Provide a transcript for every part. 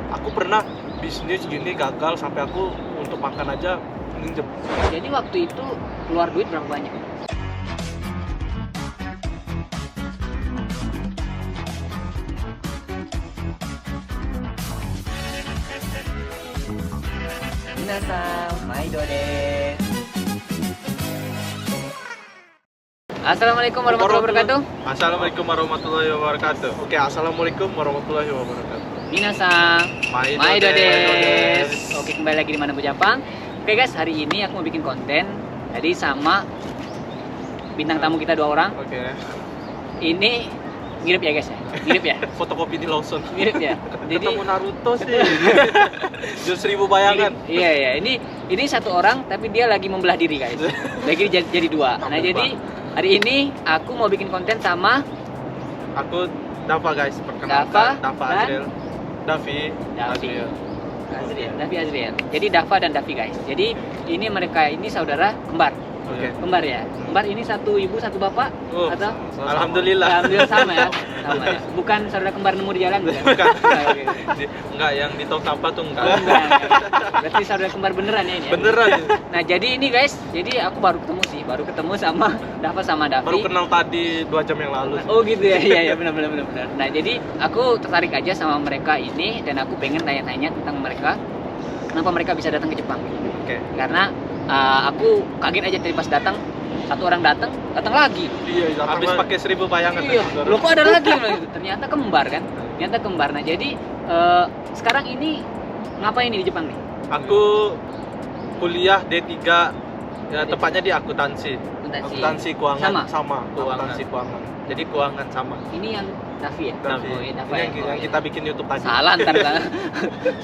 Aku pernah bisnis gini gagal sampai aku untuk makan aja minjem. Jadi waktu itu keluar duit berapa banyak? Minasan, maido desu. Assalamualaikum warahmatullahi wabarakatuh. Assalamualaikum warahmatullahi wabarakatuh. Oke, assalamualaikum warahmatullahi wabarakatuh. Minasan, Maido maido desu. desu. Oke, kembali lagi di Mana Bu Jepang. Oke guys, hari ini aku mau bikin konten. Jadi sama bintang tamu kita 2 orang. Oke. Ini mirip ya guys ya? Mirip ya? Fotokopi di Lawson. Mirip ya? Jadi Ketemu Naruto sih. Jurus 1000 bayangan. Iya ya, ini satu orang tapi dia lagi membelah diri guys. Lagi jadi 2. Nah, jadi hari ini aku mau bikin konten sama Aku Dava guys, perkenalkan Dava dan Azriel. Davi. Davi Azriel. Jadi Dava dan Davi guys. Jadi ini mereka ini saudara kembar. Oke. Kembar ya. Kembar ini satu ibu satu bapak Oh, atau Alhamdulillah. Alhamdulillah sama ya. Sama ya. Bukan saudara kembar nemu di jalan bukan? Bukan. Oke. Enggak, yang di tong sampah tuh enggak. Oh, enggak. Berarti saudara kembar beneran ya ini. Ya? Beneran. Nah, jadi ini guys, jadi aku baru ketemu sama Dava sama Davi. Baru kenal tadi 2 jam yang lalu. Oh gitu ya, iya benar. Nah, jadi aku tertarik aja sama mereka ini dan aku pengen tanya-tanya tentang mereka. Kenapa mereka bisa datang ke Jepang? Oke. Karena aku kaget aja tadi pas datang, satu orang datang lagi. Iya, habis pakai 1000 bayangan. Iya, tadi. loh kok ada lagi? Ternyata kembar kan? Ternyata kembar. Nah, jadi sekarang ini ngapain nih di Jepang nih? Aku kuliah D3 ya, tepatnya di akuntansi. Akuntansi keuangan sama. Akuntansi keuangan. Jadi keuangan sama. Ini yang Davi ya? Davi. Oh, iya, Dava Ini ya? yang kita bikin YouTube tadi.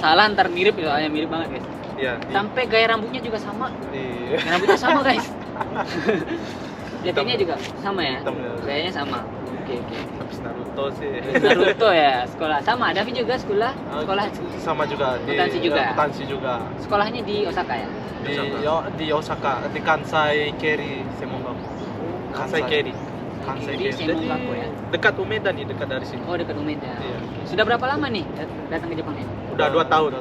Salah ntar mirip ya, mirip banget guys. Iya. Sampai gaya rambutnya juga sama. Di Gaya rambutnya sama guys. Jadinya juga sama ya? Hitam ya. Gayanya sama. Oke. habis Naruto sih. Naruto ya, sekolah sama. Davi juga sekolah Sama juga di Akuntansi juga. akuntansi juga. sekolahnya di Osaka ya? Di Osaka, di Kansai Keri Semongaku. Kansai Keri. Kansai Di Keri. Semongaku ya. Dekat Umeda nih, dekat dari sini. Oh, dekat Umeda. Iya. Sudah berapa lama nih datang ke Jepang ya? Udah 2 tahun.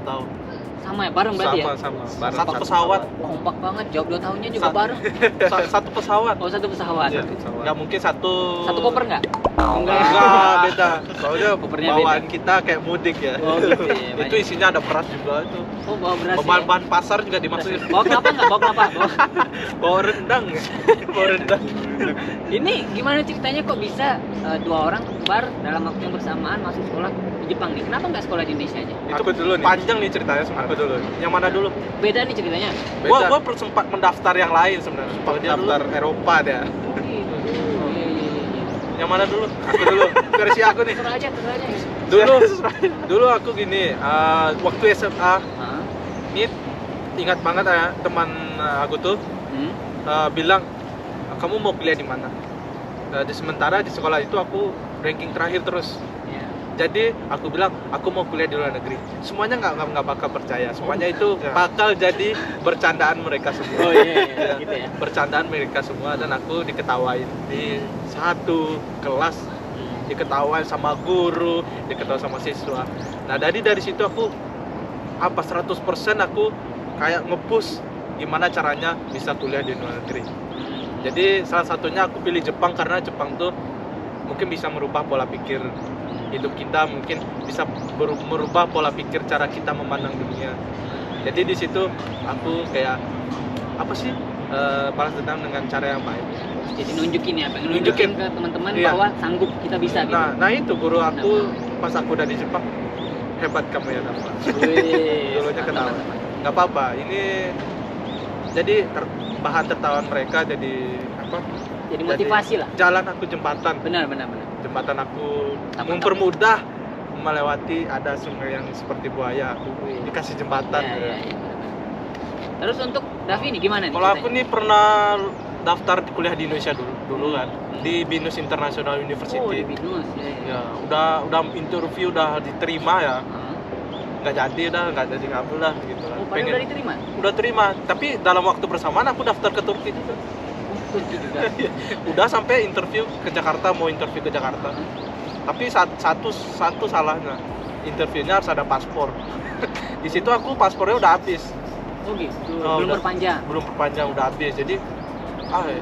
Sama ya, bareng berarti ya? Sama. Satu pesawat. Kompak banget, jawab 2 tahunnya juga bareng. Satu pesawat. Oh, satu pesawat. Iya, nggak mungkin satu koper nggak? Enggak, beda. Soalnya Kopernya bawaan kita kayak mudik ya. Oh gitu ya. Itu isinya ada beras juga itu. Oh, bawa beras. Bahan pasar juga dimasukin. Bawa kelapa nggak? Bawa kelapa. Bawa rendang. Bawa rendang. Ini gimana ceritanya kok bisa 2 orang kembar dalam waktu yang bersamaan masuk sekolah di Jepang nih? Kenapa nggak sekolah di Indonesia aja? Aku dulu nih. Panjang nih ceritanya sebenarnya. Aku dulu. Yang mana dulu? Beda nih ceritanya. Gua sempat mendaftar yang lain sebenarnya. Mendaftar Eropa dia. Oh gitu. Iya. Yang mana dulu? Aku dulu. Versi aku nih. Terus aja. Dulu aku gini, waktu SMA Hah? ini ingat banget ya teman aku tuh bilang, kamu mau kuliah di mana? Sementara di sekolah itu aku ranking terakhir terus. Iya. Jadi aku bilang aku mau kuliah di luar negeri. Semuanya nggak bakal percaya. Semuanya itu bakal jadi bercandaan mereka semua. Oh iya, gitu ya. Bercandaan mereka semua dan aku diketawain di satu kelas, diketawain sama guru, diketawain sama siswa. Nah dari situ aku 100% aku kayak nge-push gimana caranya bisa kuliah di luar negeri. Jadi salah satunya aku pilih Jepang karena Jepang tuh mungkin bisa merubah pola pikir hidup kita, mungkin bisa merubah pola pikir cara kita memandang dunia. Jadi di situ aku kayak balas dendam dengan cara yang baik. Jadi nunjukin ke teman-teman bahwa sanggup kita bisa gitu. Nah itu guru aku pas aku udah di Jepang, hebat kamu ya Dava. Dulunya ketawa. Nggak apa-apa, ini jadi bahan tertawaan mereka jadi apa? Jadi motivasi lah. Jalan aku jembatan. Benar. Jembatan aku mempermudah melewati ada sungai yang seperti buaya. Aku dikasih jembatan. Iya. Terus untuk Davi nih gimana nih? Kalau aku nih pernah daftar kuliah di Indonesia dulu kan, di BINUS International University. Oh, di BINUS. Ya, udah interview udah diterima ya. Nggak jadi ngambil lah gitu kan. Oh, padahal udah diterima? Udah terima, tapi dalam waktu bersamaan aku daftar ke Turki juga. Turki juga. Udah sampai interview ke Jakarta, mau interview ke Jakarta. Tapi satu salahnya. interviewnya harus ada paspor. Di situ aku paspornya udah habis. Oh gitu. Oh, Belum udah. berpanjang. Belum perpanjang, udah habis. Jadi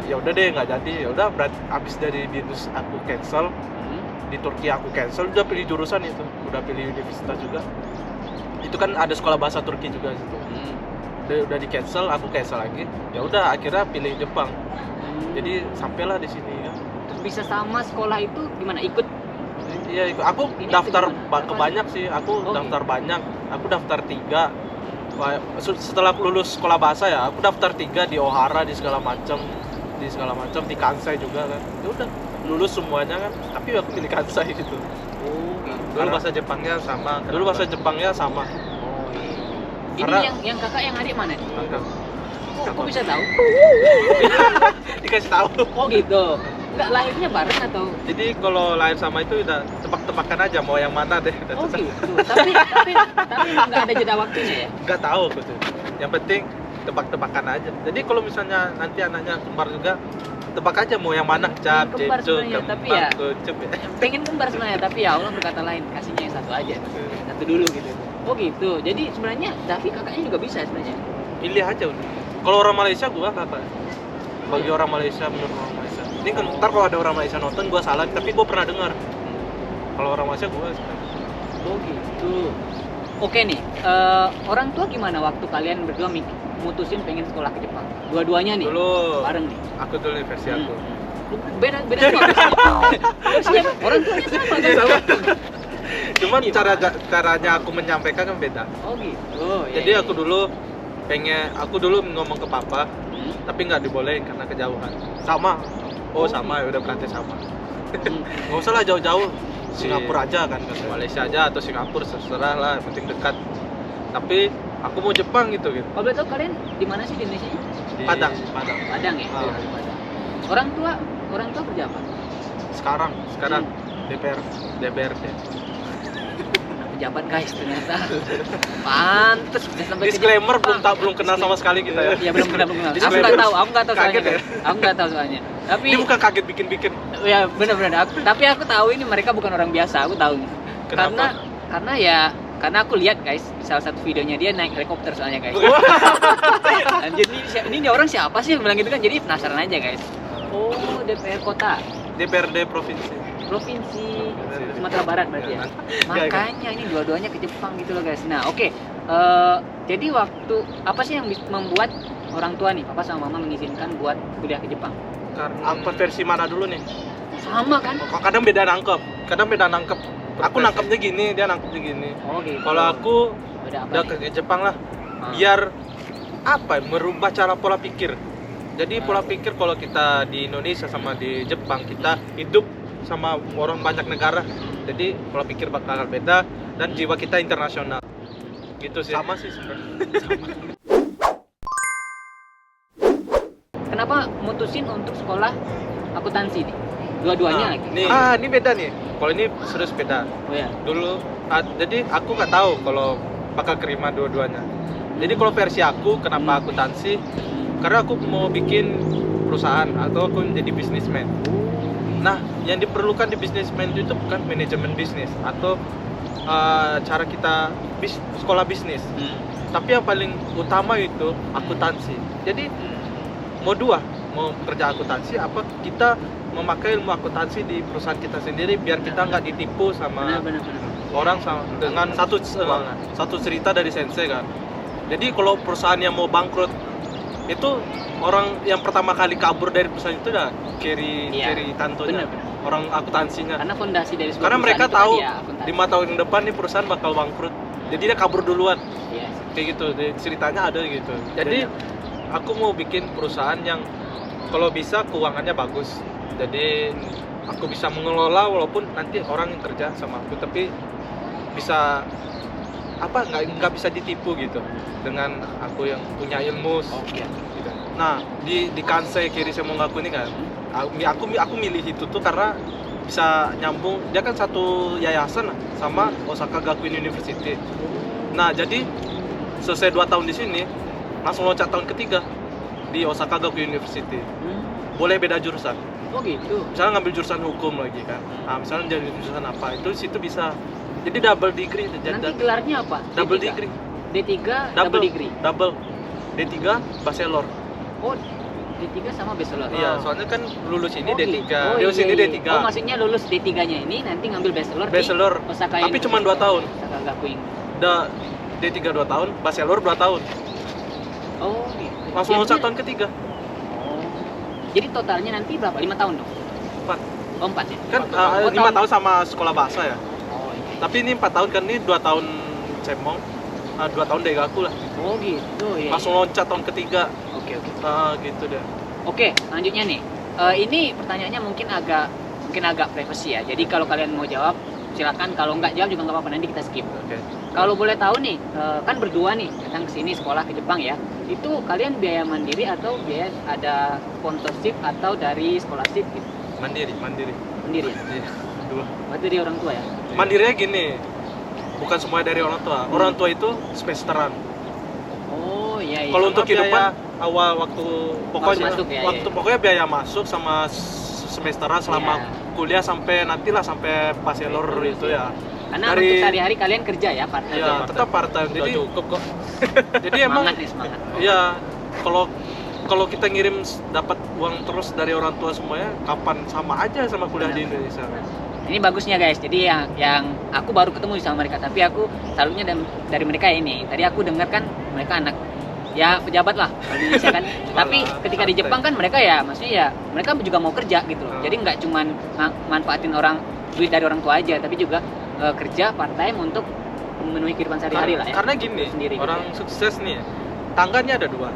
ya udah deh, nggak jadi. Ya udah, berat habis dari BINUS aku cancel. Di Turki aku cancel, udah pilih jurusan itu, udah pilih universitas juga. Itu kan ada sekolah bahasa Turki juga situ. Udah di cancel, aku cancel lagi. Ya udah, akhirnya pilih Jepang. Jadi sampailah di sini ya. Terus bisa sama sekolah itu gimana? Ikut? Iya, aku Ini daftar gimana? ke banyak sih. Aku Oh, daftar banyak. Aku daftar 3. Setelah aku lulus sekolah bahasa ya, aku daftar 3 di Ohara, di segala macam, di Kansai juga kan. Ya udah, lulus semuanya kan. Tapi aku pilih Kansai gitu. Oh gitu. Dulu bahasa Jepangnya sama. Dulu bahasa Jepangnya sama. Ini Karena- yang kakak yang adik mana? Mantap. Kok bisa tahu? Dikasih tahu. Oh gitu. Enggak lahirnya bareng atau? Jadi kalau lahir sama itu udah tebak-tebakan aja mau yang mana deh. Udah Oh susah. gitu. Tapi nggak ada jeda waktunya ya? Nggak tahu aku tuh. Yang penting tebak-tebakan aja. Jadi kalau misalnya nanti anaknya kembar juga, tebak aja mau yang mana. Cap, Kembar cecu, sebenarnya, tapi kembar, ya- kucup ya. Pengen kembar sebenarnya, tapi ya Allah berkata lain, kasihnya yang satu aja. Satu dulu gitu. Oh gitu. Jadi sebenarnya Davi kakaknya juga bisa sebenarnya. Pilih aja udah. Kalau orang Malaysia gua kakak. Bagi orang Malaysia, menurut orang Malaysia. Ini kan ntar kalau ada orang Malaysia nonton gua salah, tapi gua pernah dengar. Kalau orang Malaysia gua Oh gitu. Oke nih, orang tua gimana waktu kalian berdua mutusin pengen sekolah ke Jepang? Dua-duanya nih, dulu bareng nih. aku dulu nih versi aku. Beda semua versinya. Orang tuanya sama kan? Sama. Cuman Gimana? caranya aku menyampaikan kan beda. Oh gitu. Jadi aku dulu ngomong ke papa, tapi nggak dibolehin karena kejauhan. Sama. Oh, Sama, ya udah berarti sama. Hmm. Nggak usah lah jauh-jauh. Singapura aja kan, Malaysia aja atau Singapura terserah lah, yang penting dekat. Tapi aku mau Jepang gitu. Kalau betul kalian di mana sih di Indonesia? Di Padang. Padang ya. Ah. Padang. Orang tua kerja apa? Sekarang DPRD. Pejabat guys ternyata. Pantes bisa sampai ke Disclaimer Jepang. belum kenal sama sekali kita ya. Iya belum kenal. Aku Disclaimer. nggak tahu soalnya. Kaget ya? Guys. Aku nggak tahu soalnya. Tapi Ini bukan kaget bikin-bikin. ya benar-benar. Tapi aku tahu ini mereka bukan orang biasa. Aku tahu. Kenapa? Karena aku lihat guys di salah satu videonya dia naik helikopter soalnya guys. Anjir ini orang siapa sih yang bilang gitu kan? Jadi penasaran aja guys. Oh DPR kota, DPRD provinsi. provinsi Sumatera Barat berarti ya. Makanya ini dua-duanya ke Jepang gitu loh guys. Nah oke. Jadi waktu apa sih yang membuat orang tua nih, papa sama mama mengizinkan buat kuliah ke Jepang? Karena apa versi mana dulu nih? Sama kan? Kadang beda nangkep. Aku nangkepnya gini, dia nangkepnya gini. Oh gitu. Kalau aku Beda apa udah nih? ke Jepang lah, biar apa? Merubah cara pola pikir. Jadi pola pikir kalau kita di Indonesia sama di Jepang, kita hidup sama orang banyak negara. Jadi pola pikir bakal beda dan jiwa kita internasional. Gitu sih. Sama sih sebenarnya. Kenapa mutusin untuk sekolah akuntansi nih? Dua-duanya lagi. Nih. Ini beda nih. Kalau ini serius beda. Oh ya. Dulu jadi aku nggak tahu kalau bakal terima dua-duanya. Jadi kalau versi aku kenapa akuntansi? Karena aku mau bikin perusahaan atau aku menjadi bisnismen. Nah, yang diperlukan di bisnismen itu bukan manajemen bisnis atau cara kita sekolah bisnis, tapi yang paling utama itu akuntansi. Jadi mau kerja akuntansi apa kita memakai ilmu akuntansi di perusahaan kita sendiri biar kita nggak ditipu sama Benar. orang dengan satu cerita dari sensei kan. Jadi kalau perusahaan yang mau bangkrut itu orang yang pertama kali kabur dari perusahaan itu udah kiri tantonya, Benar. orang akuntansinya. Karena fondasi dari sebuah Karena mereka perusahaan tahu itu kan ya akuntansi. 5 tahun ke depan nih perusahaan bakal bangkrut. Jadi dia kabur duluan. Iya. Kayak gitu, ceritanya ada gitu. Jadi aku mau bikin perusahaan yang kalau bisa keuangannya bagus. Jadi aku bisa mengelola walaupun nanti orang yang kerja sama aku tapi bisa nggak bisa ditipu gitu dengan aku yang punya ilmu. Iya. Gitu. Nah di Kansai Kiri Semongaku ini kan aku milih itu tuh karena bisa nyambung, dia kan satu yayasan sama Osaka Gakuin University. Nah jadi selesai 2 tahun di sini langsung loncat tahun ketiga di Osaka Gakuin University. Boleh beda jurusan. Oh gitu. Misalnya ngambil jurusan hukum lagi kan. Nah, misalnya jadi jurusan apa itu situ bisa. Jadi double degree. Nanti gelarnya apa? Double D3? degree. D3 double degree. Double. D3 bachelor. Oh, D3 sama bachelor. Iya, soalnya kan lulus ini D3. Gitu. Oh, Lulus iya, ini iya. D3. Oh, maksudnya lulus D3-nya ini nanti ngambil bachelor, Bachelor. di Osaka Tapi cuma 2 tahun. Osaka Gakuin. Udah D3 2 tahun, bachelor 2 tahun. Oh, gitu. Langsung Jadi- lulus tahun ketiga. Oh. Jadi totalnya nanti berapa? 5 tahun dong? 4. Oh, 4 ya? Kan Oh, 5 tahun sama sekolah bahasa ya. Oh, iya. Tapi ini 4 tahun kan, ini 2 tahun cemong. 2 tahun Daigaku lah. Oh, gitu. Iya. Langsung loncat tahun ketiga. Oke, oke. Gitu deh. Oke, selanjutnya nih. Ini pertanyaannya mungkin agak privasi ya. Jadi kalau kalian mau jawab, silakan. Kalau nggak jawab juga nggak apa-apa, nanti kita skip. Oke. Kalau boleh tahu nih, kan berdua nih datang ke sini sekolah ke Jepang ya. Itu kalian biaya mandiri atau biaya ada sponsorship atau dari scholarship gitu? Mandiri. Mandiri ya? Iya. Dua. Berarti dari orang tua ya? Mandirinya gini. Bukan semua dari orang tua. Orang tua itu semesteran. Oh, iya iya. Kalau Sama untuk biaya- kehidupan awal waktu pokoknya masuk ya, waktu iya. pokoknya biaya masuk sama semesteran selama Iya. kuliah sampai nantilah sampai bachelor itu ya. Karena dari- untuk sehari-hari kalian kerja ya, part-time. Ya, tetap part time. Udah Jadi cukup kok. jadi emang Semangat nih, semangat. ya kalau kita ngirim dapat uang terus dari orang tua semuanya, kapan sama aja sama kuliah di Indonesia. Ini bagusnya guys. Jadi yang aku baru ketemu sama mereka, tapi aku salutnya dari mereka ini. Tadi aku dengar kan mereka anak ya pejabat lah kalau di Indonesia kan. Tapi ketika di santai. Jepang kan mereka ya maksudnya ya mereka juga mau kerja gitu loh. Jadi nggak cuman manfaatin duit dari orang tua aja, tapi juga kerja part time untuk memenuhi kehidupan sehari-hari lah ya. Karena gini, Sendiri gitu orang ya. sukses nih, tangganya ada 2.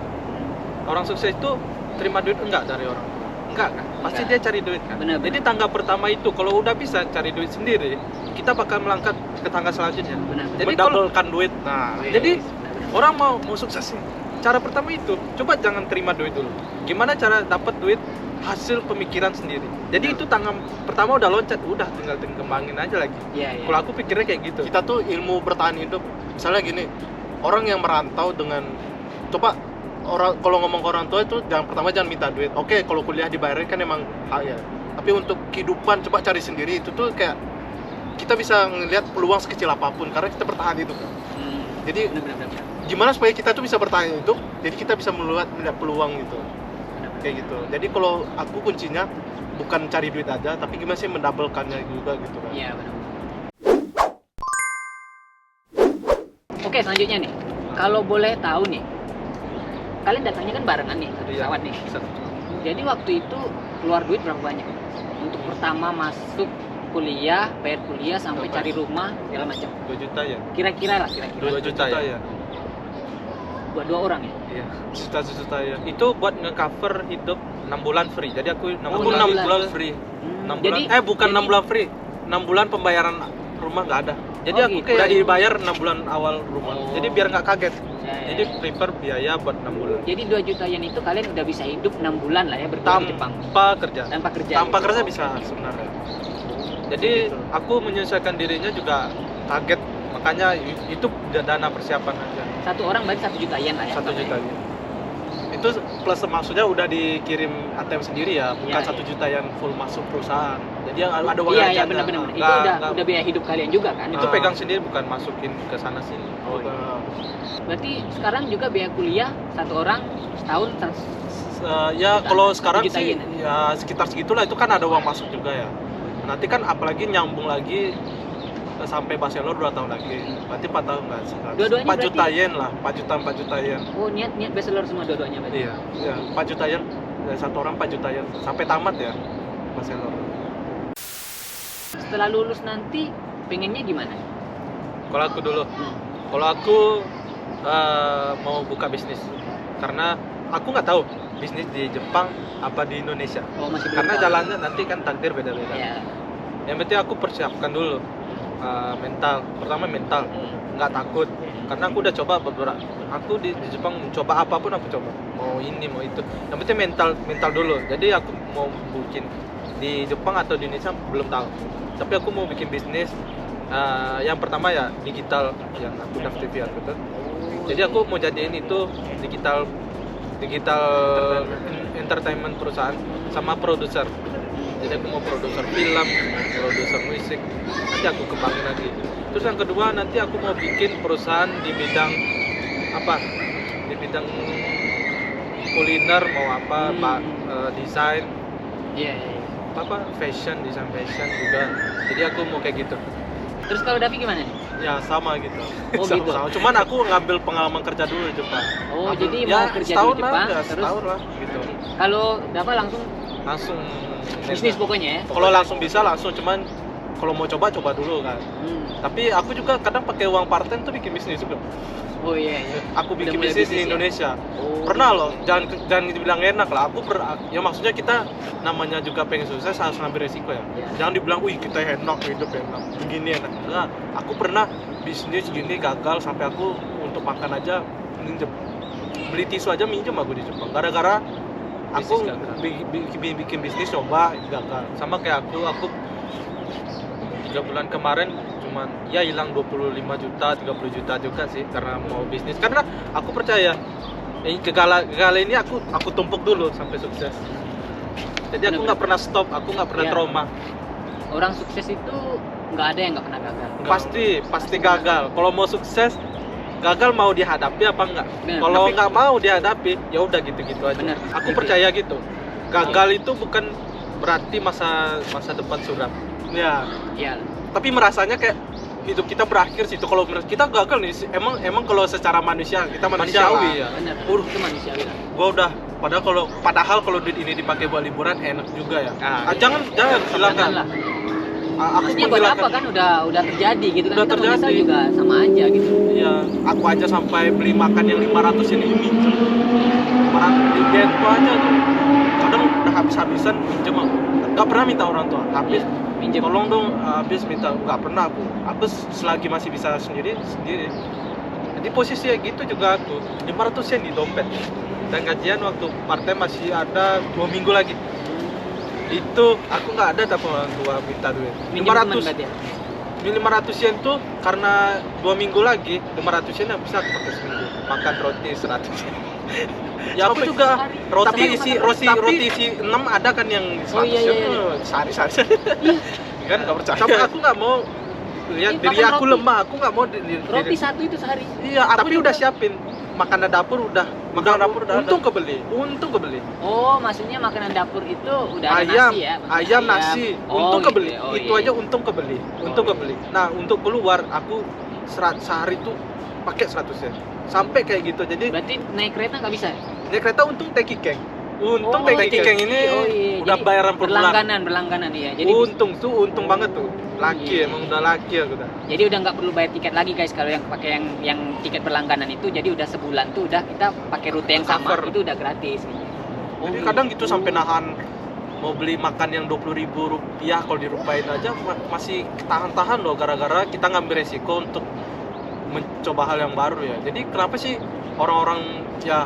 Orang sukses itu terima duit enggak dari orang tua? Enggak kan? Pasti Enggak. dia cari duit kan? Bener, Jadi tangga pertama itu kalau udah bisa cari duit sendiri, kita bakal melangkah ke tangga selanjutnya. Benar. Jadi mendabelkan duit. Nah, jadi Benar. orang mau sukses nih. Cara pertama itu, coba jangan terima duit dulu. Gimana cara dapat duit hasil pemikiran sendiri. Jadi itu tangga pertama udah loncat, udah tinggal kembangin aja lagi. Iya, iya. Kalau aku pikirnya kayak gitu. Kita tuh ilmu bertahan hidup. Misalnya gini, orang yang merantau dengan coba kalau ngomong ke orang tua itu jangan minta duit. Oke, kalau kuliah dibayarin kan emang hak ya. Tapi untuk kehidupan coba cari sendiri itu tuh kayak kita bisa ngelihat peluang sekecil apapun karena kita bertahan hidup. Jadi Benar. gimana supaya kita tuh bisa bertahan hidup? Jadi kita bisa melihat peluang gitu. Kayak gitu. Jadi kalau aku kuncinya bukan cari duit aja, tapi gimana sih mendabelkannya juga gitu kan. Iya, benar. Oke, selanjutnya nih. Kalau boleh tahu nih, kalian datangnya kan barengan nih, satu Iya. pesawat nih. Jadi waktu itu keluar duit berapa banyak? Untuk pertama masuk kuliah, bayar kuliah sampai Berapa? cari rumah segala macam. 2 juta ya? Kira-kira lah, kira-kira. 2 juta ya? Buat 2 orang ya? Iya, juta ya. Itu buat nge-cover hidup 6 bulan free. Jadi aku 6 Oh, bulan, 6 bulan. free. 6 Jadi bulan. Bukan 6 jadi- bulan free. 6 bulan pembayaran rumah nggak ada. Jadi Oh, aku gitu. udah dibayar 6 bulan awal rumah. Oh. Jadi biar nggak kaget. Ya, ya, Jadi ya. prepare biaya buat 6 bulan. Jadi 2 juta yen itu kalian udah bisa hidup 6 bulan lah ya berdua di Jepang. Tanpa kerja. Tanpa kerja. Tanpa gitu. kerja bisa sebenarnya. Jadi Gitu. aku menyesuaikan dirinya juga kaget. Makanya itu dana persiapan aja. Satu orang berarti 1 juta yen lah ya. 1 juta. Itu plus maksudnya udah dikirim ATM sendiri ya, bukan Iya, 1 iya. juta yang full masuk perusahaan. Jadi yang ada uang Iya, aja. iya benar-benar. Itu udah biaya hidup kalian juga kan? Itu Ah. pegang sendiri bukan masukin ke sana sini. Oh, iya. Berarti sekarang juga biaya kuliah satu orang setahun Ya Juta, kalau 1 sekarang juta sih yen. ya sekitar segitulah, itu kan ada uang masuk juga ya. Nanti kan apalagi nyambung lagi sampai bachelor 2 tahun lagi. Berarti 4 tahun nggak sih? Dua-duanya 4 juta berarti- yen lah, 4 juta yen. Oh niat bachelor semua dua-duanya berarti. Iya, iya, 4 juta yen. Satu orang 4 juta yen sampai tamat ya bachelor. Setelah lulus nanti pengennya gimana? Kalau aku dulu, Hmm. kalau aku mau buka bisnis, karena aku nggak tahu bisnis di Jepang apa di Indonesia. Oh masih belum Karena tahu. jalannya nanti kan takdir beda-beda. Ya. Yang penting aku persiapkan dulu mental. Pertama mental, nggak takut. Karena aku udah coba beberapa. Aku di Jepang coba apapun aku coba. Mau ini mau itu. Yang penting mental dulu. Jadi aku mau bikin di Jepang atau di Indonesia belum tahu. Tapi aku mau bikin bisnis. Yang pertama ya digital yang aku daftar VR gitu. Jadi aku mau jadiin itu digital entertainment perusahaan sama produser. Jadi aku mau produser film, mau produser musik, nanti aku kembangin lagi. Terus yang kedua nanti aku mau bikin perusahaan di bidang apa? Di bidang kuliner mau apa, desain, Iya, iya, iya. apa fashion, desain fashion juga. Jadi aku mau kayak gitu. Terus kalau Davi gimana nih? Ya sama gitu. Oh, Sama, gitu. sama. Cuman aku ngambil pengalaman kerja dulu di Jepang. Oh, Ambil- jadi ya, mau kerja di setahun Jepang, lah, ya, terus setahun lah gitu. kalau Dava langsung Langsung bisnis pokoknya ya? Kalau langsung bisa langsung, cuman kalau mau coba dulu kan. Tapi aku juga kadang pakai uang part-time tuh bikin bisnis juga. Oh iya, iya. Aku bikin Udah mulai bisnis di bisnis ya? Indonesia. Oh. Pernah loh, jangan dibilang enak lah. Ya maksudnya kita namanya juga pengen sukses harus ngambil resiko ya. Ya. Jangan dibilang, wih kita enak, hidup enak, begini enak. Nah, aku pernah bisnis gini gagal sampai aku untuk makan aja minjem. Beli tisu aja minjem aku di Jepang. Gara-gara aku Bisnis gagal. bikin bisnis coba gagal. Sama kayak aku 3 bulan kemarin cuman ya hilang 25 juta 30 juta juga sih karena mau bisnis, karena aku percaya ini kegagalan ini aku tumpuk dulu sampai sukses. Jadi aku nggak pernah stop, aku nggak pernah Iya. trauma. Orang sukses itu nggak ada yang nggak pernah gagal. Pasti gagal. Kalau mau sukses gagal mau dihadapi apa enggak? Bener. Kalau Tapi- nggak mau dihadapi ya udah gitu-gitu aja. Bener. Aku Gitu. percaya gitu. Gagal itu bukan berarti masa depan suram. Ya, Iya. tapi merasanya kayak hidup kita berakhir sih itu kalau kita gagal nih. Emang kalau secara manusia kita Manusiawi manusiawi ya. Benar. Udah. Itu manusiawi lah. Gua udah padahal kalau duit ini dipakai buat liburan enak juga ya. Ah, iya. Jangan silakan. lah. Aku Maksudnya buat menghilangkan- apa kan udah terjadi gitu kan. Udah Kita menyesal terjadi. juga sama aja gitu. Iya, aku aja sampai beli makan yang 500 ini minjem. 500 di Gento aja tuh. Kadang udah habis-habisan minjem aku. Gak pernah minta orang tua. Habis Minjem. tolong dong, habis minta nggak pernah aku. Aku selagi masih bisa sendiri. Jadi posisinya gitu juga aku 500 yen di dompet. Dan gajian waktu part-time masih ada 2 minggu lagi. Itu aku nggak ada telepon orang tua minta duit. Minjem teman 500 berarti ya? Ini 500 yen tuh karena 2 minggu lagi 500 yen yang bisa aku pakai seminggu. Makan roti 100 yen. Ya aku Sampai juga roti tapi isi makan roti isi 6 ada kan yang 100 Oh, iya, iya, yen. iya. Sehari kan nggak percaya. sama aku nggak mau lihat Ini diri makan aku roti. lemah, aku nggak mau Roti satu itu sehari. Iya, tapi juga. udah siapin makanan dapur udah. Makanan dapur udah untung kebeli. Oh, maksudnya makanan dapur itu udah ada Ayam, nasi ya? Maksudnya ayam nasi, Oh, untung gitu kebeli. ya. Oh, Itu iya. aja untung kebeli. Oh, Kebeli. Nah, untuk keluar aku sehari tuh pakai 100 yen. Sampai kayak gitu. Jadi Berarti naik kereta nggak bisa? naik kereta untung Tekikeng. Untung Oh, Tekikeng ini oh, iya. udah Jadi bayaran per bulan. berlangganan iya. Jadi untung banget tuh. Laki Iya. emang udah laki aku dah. jadi udah nggak perlu bayar tiket lagi guys kalau yang pakai yang tiket berlangganan itu, jadi udah sebulan tuh udah kita pakai rute yang sama Cover. itu udah gratis gitu. Oh, Jadi kadang gitu sampai nahan mau beli makan yang 20.000 rupiah kalau dirupain aja masih tahan-tahan loh gara-gara kita ngambil resiko untuk mencoba hal yang baru ya. Jadi kenapa sih orang-orang ya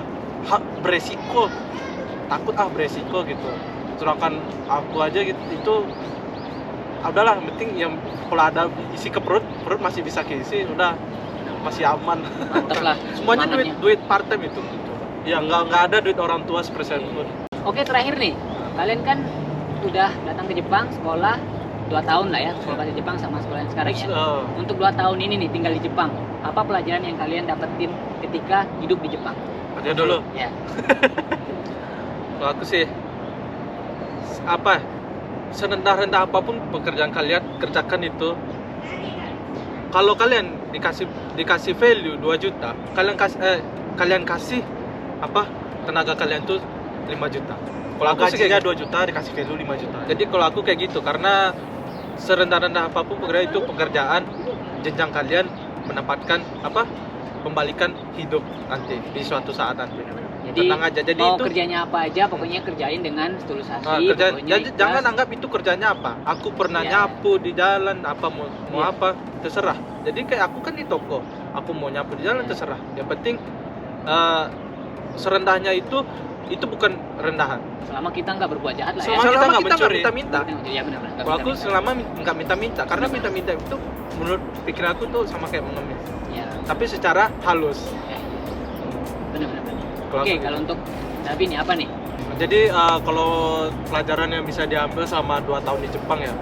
beresiko, takut beresiko gitu. Sedangkan aku aja gitu itu udahlah, yang penting yang kalau ada isi ke perut masih bisa keisi, udah masih aman. Mantap lah. Semuanya semangatnya. duit part time itu. Ya nggak ada duit orang tua sepersen pun. Oke, terakhir nih, kalian kan udah datang ke Jepang sekolah 2 tahun lah ya, sekolah bahasa Jepang sama sekolah yang sekarang ya. Untuk 2 tahun ini nih tinggal di Jepang, apa pelajaran yang kalian dapetin ketika hidup di Jepang? Aja dulu. Ya. Kalau aku sih serendah-rendah apapun pekerjaan kalian kerjakan itu, kalau kalian dikasih value 2 juta, kalian kasih tenaga kalian tuh 5 juta. Kalau aku sih gajinya kayak 2 juta dikasih value 5 juta. Jadi kalau aku kayak gitu, karena serendah-rendah apapun pekerjaan, jenjang kalian mendapatkan pembalikan hidup nanti di suatu saat nanti. Jadi Tenang aja. Jadi mau itu kerjanya apa aja, pokoknya kerjain dengan tulus hati. kerjaan. pokoknya ikhlas. Jangan anggap itu kerjanya apa. Aku pernah Iya. nyapu di jalan, mau Iya. apa terserah. Jadi kayak aku kan di toko, aku mau nyapu di jalan Iya. terserah. Yang penting serendahnya itu bukan rendahan. Selama kita nggak berbuat jahat lah ya. Selama kita nggak kita nggak mencuri. minta-minta. Iya benar-benar. nggak Kalau aku minta-minta. selama nggak minta-minta, karena minta-minta itu menurut pikir aku tuh sama kayak mengemis. Ya. Tapi secara halus. Benar-benar. Kalau Oke, aku- kalau untuk Davi nih apa nih? Jadi kalau pelajaran yang bisa diambil sama 2 tahun di Jepang ya,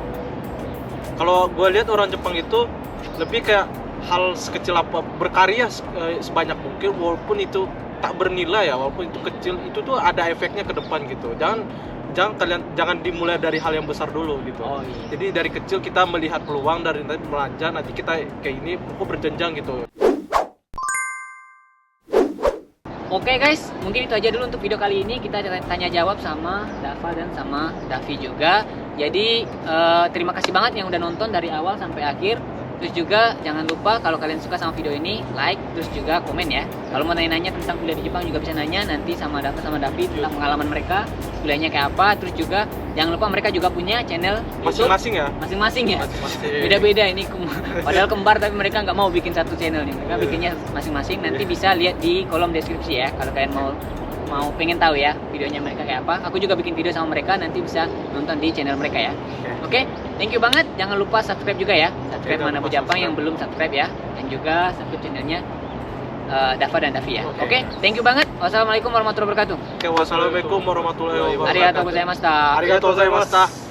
kalau gue lihat orang Jepang itu lebih kayak hal sekecil apa berkarya sebanyak mungkin, walaupun itu tak bernilai ya, walaupun itu kecil, itu tuh ada efeknya ke depan gitu. Jangan dimulai dari hal yang besar dulu gitu. Oh, iya. Jadi dari kecil kita melihat peluang, dari nanti melanja, nanti kita kayak ini kok berjenjang gitu. Oke guys, mungkin itu aja dulu untuk video kali ini. Kita tanya jawab sama Dava dan sama Davi juga. Jadi terima kasih banget yang udah nonton dari awal sampai akhir. Terus juga jangan lupa kalau kalian suka sama video ini, like, terus juga komen ya. Kalau mau nanya-nanya tentang kuliah di Jepang juga bisa nanya nanti sama Dava sama Davi tentang pengalaman mereka, kuliahnya kayak apa. Terus juga jangan lupa mereka juga punya channel Masing-masing ya? Masing-masing ya? Masing-masing. Beda-beda ini, padahal kembar tapi mereka nggak mau bikin satu channel nih. Mereka bikinnya masing-masing. Nanti bisa lihat di kolom deskripsi ya kalau kalian mau pengen tahu ya videonya mereka kayak apa. Aku juga bikin video sama mereka, nanti bisa nonton di channel mereka ya. Oke, thank you banget. Jangan lupa subscribe juga ya. Subscribe Mana Bu Japang yang belum subscribe ya. Dan juga subscribe channelnya Dava dan Davi ya. Oke, thank you banget. Wassalamualaikum warahmatullahi wabarakatuh. Oke, wassalamualaikum warahmatullahi wabarakatuh. Arigatou gozaimashita. Arigatou gozaimashita.